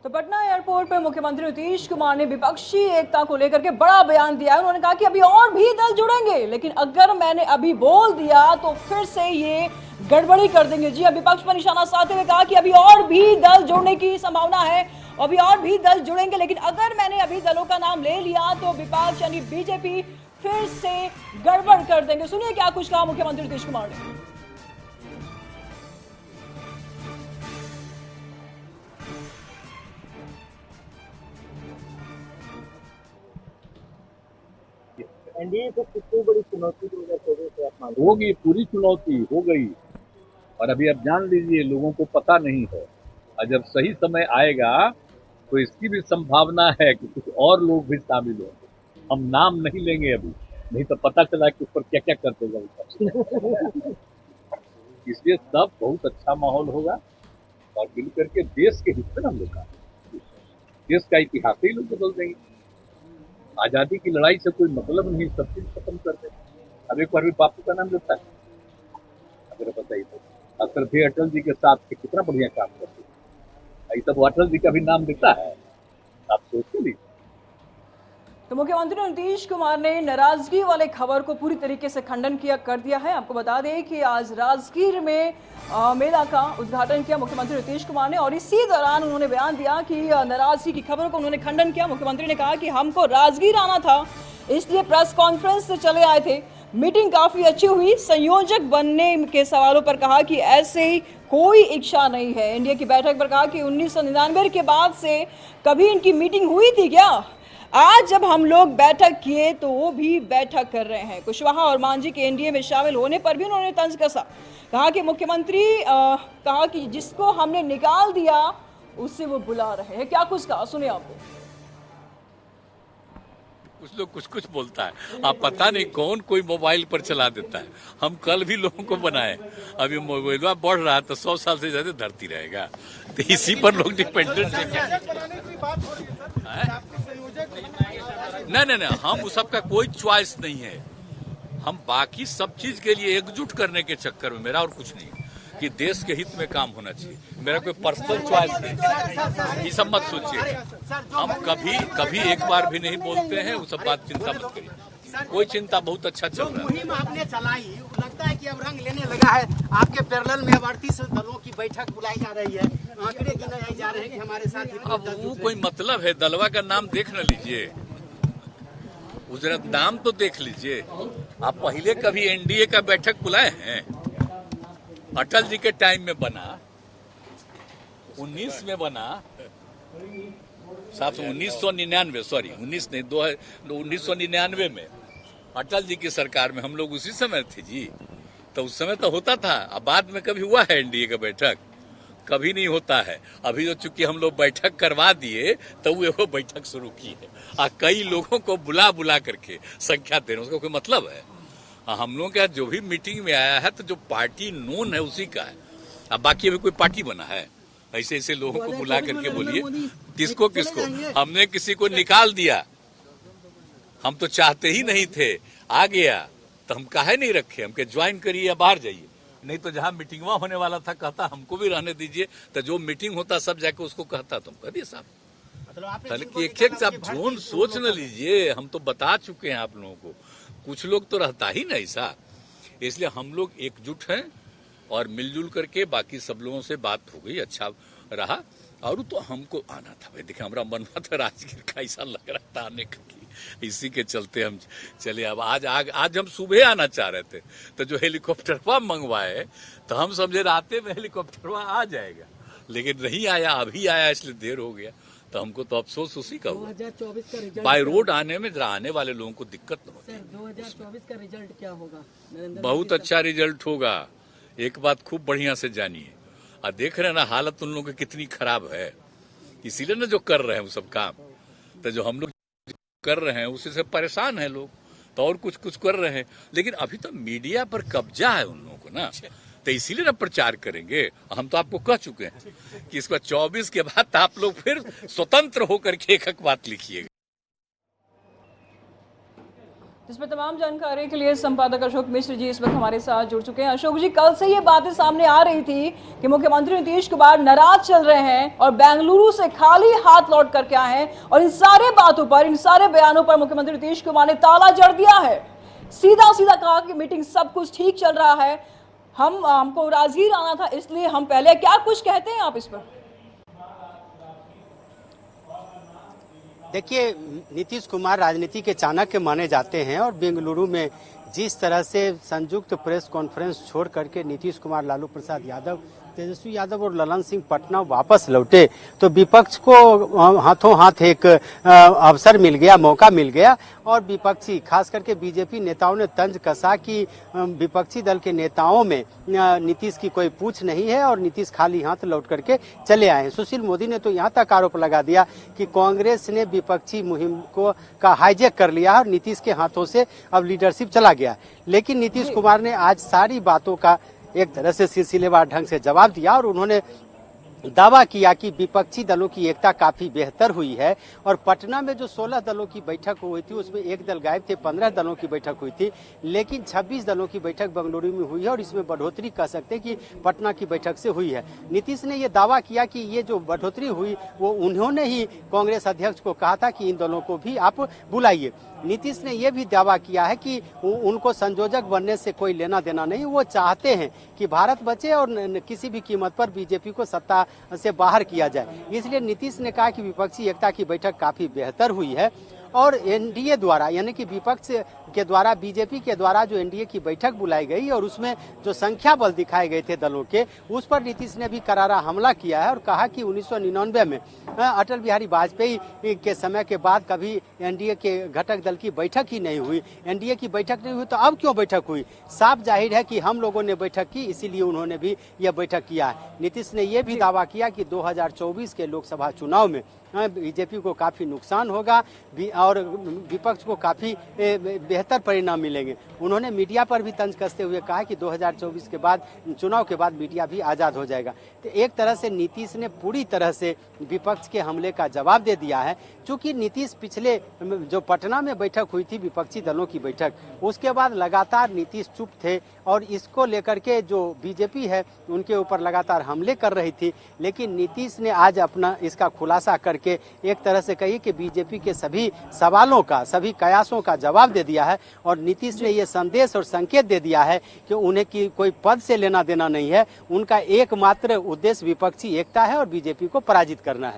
तो पटना एयरपोर्ट पर मुख्यमंत्री नीतीश कुमार ने विपक्षी एकता को लेकर के बड़ा बयान दिया है। उन्होंने कहा कि अभी और भी दल जुड़ेंगे, लेकिन अगर मैंने अभी बोल दिया तो फिर से ये गड़बड़ी कर देंगे। जी, विपक्ष पर निशाना साधते हुए कहा कि अभी और भी दल जुड़ने की संभावना है, अभी और भी दल जुड़ेंगे, लेकिन अगर मैंने अभी दलों का नाम ले लिया तो विपक्ष यानी बीजेपी फिर से गड़बड़ कर देंगे। सुनिए क्या कुछ कहा मुख्यमंत्री नीतीश कुमार ने। एनडीए को कितनी बड़ी चुनौती 2024 से आप मानते हैं? होगी, पूरी चुनौती हो गई। और अभी अब जान लीजिए, लोगों को पता नहीं है, और जब सही समय आएगा तो इसकी भी संभावना है कि कुछ और लोग भी शामिल होंगे। हम नाम नहीं लेंगे अभी, नहीं तो पता चला कि उस पर क्या क्या कर देगा। इसलिए सब बहुत अच्छा माहौल होगा और मिलकर के देश के हित में हम लोग देश का इतिहास ही लोग बदल देंगे। आजादी की लड़ाई से कोई मतलब नहीं, सब चीज खत्म कर देंगे। अब एक बार भी बापू का नाम लेता है, अगर बताइए तो श्रद्धेय अटल जी के साथ कितना बढ़िया काम करते हैं, तब अटल जी का भी नाम देता है, आप सोच लीजिए। तो मुख्यमंत्री नीतीश कुमार ने नाराजगी वाले खबर को पूरी तरीके से खंडन कर दिया है। आपको बता दें कि आज राजगीर में मेला का उद्घाटन किया मुख्यमंत्री नीतीश कुमार ने, और इसी दौरान उन्होंने बयान दिया कि नाराजगी की खबर को उन्होंने खंडन किया। मुख्यमंत्री ने कहा कि हमको राजगीर आना था, इसलिए प्रेस कॉन्फ्रेंस से चले आए थे। मीटिंग काफी अच्छी हुई। संयोजक बनने के सवालों पर कहा कि ऐसे कोई इच्छा नहीं है। एनडीए की बैठक पर कहा कि 1999 के बाद से कभी इनकी मीटिंग हुई थी क्या? आज जब हम लोग बैठक किए तो वो भी बैठक कर रहे हैं। कुशवाहा और मांझी के एनडीए में शामिल होने पर भी उन्होंने तंज कसा। कहा कि मुख्यमंत्री कहा कि जिसको हमने निकाल दिया उससे वो बुला रहे हैं। क्या कुछ कहा, सुनिए आपको। कुछ लोग कुछ कुछ बोलता है, आप पता नहीं कौन कोई मोबाइल पर चला देता है। हम कल भी लोगों को बनाए, अभी मोबाइल बढ़ रहा है तो 100 साल से ज्यादा धरती रहेगा, तो इसी पर लोग डिपेंडेंट है। नहीं, हम उस सबका कोई चॉइस नहीं है। हम बाकी सब चीज के लिए एकजुट करने के चक्कर में, मेरा और कुछ नहीं, कि देश के हित में काम होना चाहिए। मेरा कोई पर्सनल चॉइस नहीं, ये सब मत सोचिए। हम कभी एक बार भी नहीं बोलते हैं, वो सब बात चिंता मत करिए, कोई चिंता, बहुत अच्छा चल रहा है। मुहिम आपने चलाई, लगता है कि अब रंग लेने लगा है। आपके पैरेलल में अब 38 दलों की बैठक बुलाई जा रही है, आंकड़े गिनाए जा रहे हैं कि हमारे साथ। अब वो कोई मतलब है? दलवा का नाम देख न लीजिए, जरा नाम तो देख लीजिए। आप पहले कभी एनडीए का बैठक बुलाए हैं? अटल जी के टाइम में बना, 19 में बना, 1999, सॉरी 19 नहीं, 1999 में अटल जी की सरकार में हम लोग उसी समय थे जी, तो उस समय तो होता था। अब बाद में कभी हुआ है एनडीए का बैठक? कभी नहीं होता है। अभी तो चूंकि हम लोग बैठक करवा दिए तो वो बैठक शुरू की है, कई लोगों को बुला बुला करके संख्या देना, उसका कोई मतलब है? हम लोगों का जो भी मीटिंग में आया है तो जो पार्टी नोन है उसी का है। अब बाकी अभी कोई पार्टी बना है? ऐसे ऐसे लोगों को बुला करके बोलिए, किसको किसको? हमने किसी को निकाल दिया, हम तो चाहते ही नहीं थे, आ गया तो हम काहे नहीं रखे? हमके ज्वाइन करिए या बाहर जाइए। नहीं तो जहां मीटिंग होने वाला था कहता हमको भी रहने दीजिए, तो जो मीटिंग होता सब जाके उसको कहता, तुम कह दिए साहब। एक आप जोन सोच न लीजिए, हम तो बता चुके हैं आप लोगों को। कुछ लोग तो रहता ही नहीं ऐसा, इसलिए हम लोग एकजुट हैं और मिलजुल करके बाकी सब लोगों से बात हो गई, अच्छा रहा। और तो हमको आना था भाई, देखिए हमारा मन था राजगीर का, ऐसा लग रहा था आने का, इसी के चलते हम चले। अब आज हम सुबह आना चाह रहे थे, तो जो हेलीकॉप्टरवा मंगवाए तो हम समझे राते में हेलीकॉप्टरवा आ जाएगा, लेकिन नहीं आया, अभी आया, इसलिए देर हो गया। तो हमको तो अफसोस उसी का हुआ। 2024 का रिजल्ट बाय रोड आने में जरा आने वाले लोगों को दिक्कत न होती। 2024 का रिजल्ट क्या होगा? बहुत अच्छा रिजल्ट होगा। एक बात खूब बढ़िया से जानिए, और देख रहे हैं ना हालत उन लोगों की कितनी खराब है, इसीलिए ना जो कर रहे हैं वो सब काम, तो जो हम लोग कर रहे हैं उसी से परेशान है लोग, तो और कुछ कुछ कर रहे हैं। लेकिन अभी तो मीडिया पर कब्जा है उन लोगों को ना, तो इसीलिए ना प्रचार करेंगे। हम तो आपको कह चुके हैं कि इसका 24 के बाद आप लोग फिर स्वतंत्र होकर के एक बात लिखिएगा। जिसमें तमाम जानकारी के लिए संपादक अशोक मिश्र जी इस वक्त हमारे साथ जुड़ चुके हैं। अशोक जी, कल से ये बातें सामने आ रही थी कि मुख्यमंत्री नीतीश कुमार नाराज चल रहे हैं और बेंगलुरु से खाली हाथ लौट करके आए हैं, और इन सारे बातों पर, इन सारे बयानों पर मुख्यमंत्री नीतीश कुमार ने ताला जड़ दिया है। सीधा सीधा कहा कि मीटिंग सब कुछ ठीक चल रहा है, हमको राजगीर आना था इसलिए हम पहले। क्या कुछ कहते हैं आप इस पर? देखिए, नीतीश कुमार राजनीति के चाणक्य माने जाते हैं और बेंगलुरु में जिस तरह से संयुक्त प्रेस कॉन्फ्रेंस छोड़ करके नीतीश कुमार, लालू प्रसाद यादव, तेजस्वी यादव और ललन सिंह पटना वापस लौटे तो विपक्ष को हाथों हाथ एक अवसर मिल गया, मौका मिल गया। और विपक्षी, खास करके बीजेपी नेताओं ने तंज कसा कि विपक्षी दल के नेताओं में नीतीश की कोई पूछ नहीं है और नीतीश खाली हाथ लौट करके चले आए हैं। सुशील मोदी ने तो यहाँ तक आरोप लगा दिया कि कांग्रेस ने विपक्षी मुहिम को का हाईजैक कर लिया और नीतीश के हाथों से अब लीडरशिप चला गया। लेकिन नीतीश कुमार ने आज सारी बातों का एक तरह से सिलसिलेवार ढंग से जवाब दिया और उन्होंने दावा किया कि विपक्षी दलों की एकता काफी बेहतर हुई है। और पटना में जो 16 दलों की बैठक हुई थी उसमें एक दल गायब थे, 15 दलों की बैठक हुई थी, लेकिन 26 दलों की बैठक बेंगलुरु में हुई है और इसमें बढ़ोतरी कह सकते हैं कि पटना की बैठक से हुई है। नीतीश ने यह दावा किया कि ये जो बढ़ोतरी हुई वो उन्होंने ही कांग्रेस अध्यक्ष को कहा था कि इन दलों को भी आप बुलाइए। नीतीश ने यह भी दावा किया है कि उनको संयोजक बनने से कोई लेना देना नहीं, वो चाहते हैं कि भारत बचे और किसी भी कीमत पर बीजेपी को सत्ता से बाहर किया जाए। इसलिए नीतीश ने कहा कि विपक्षी एकता की बैठक काफी बेहतर हुई है और एनडीए द्वारा, यानी कि विपक्ष के द्वारा, बीजेपी के द्वारा जो एनडीए की बैठक बुलाई गई और उसमें जो संख्या बल दिखाए गए थे दलों के, उस पर नीतीश ने भी करारा हमला किया है और कहा कि 1999 में अटल बिहारी वाजपेयी के समय के बाद कभी एनडीए के घटक दल की बैठक ही नहीं हुई। एनडीए की बैठक नहीं हुई तो अब क्यों बैठक हुई? साफ जाहिर है कि हम लोगों ने बैठक की, इसीलिए उन्होंने भी यह बैठक किया है। नीतीश ने यह भी दावा किया कि 2024 के लोकसभा चुनाव में बीजेपी को काफी नुकसान होगा और विपक्ष को काफी बेहतर परिणाम मिलेंगे। उन्होंने मीडिया पर भी तंज कसते हुए कहा कि 2024 के बाद, चुनाव के बाद मीडिया भी आजाद हो जाएगा। तो एक तरह से नीतीश ने पूरी तरह से विपक्ष के हमले का जवाब दे दिया है। चूंकि नीतीश पिछले जो पटना में बैठक हुई थी विपक्षी दलों की बैठक, उसके बाद लगातार नीतीश चुप थे और इसको लेकर के जो बीजेपी है उनके ऊपर लगातार हमले कर रही थी। लेकिन नीतीश ने आज अपना इसका खुलासा करके एक तरह से कही कि बीजेपी के सभी सवालों का, सभी कयासों का जवाब दे दिया है और नीतीश ने यह संदेश और संकेत दे दिया है कि उन्हें की कोई पद से लेना देना नहीं है। उनका एकमात्र उद्देश्य विपक्षी एकता है और बीजेपी को पराजित करना है।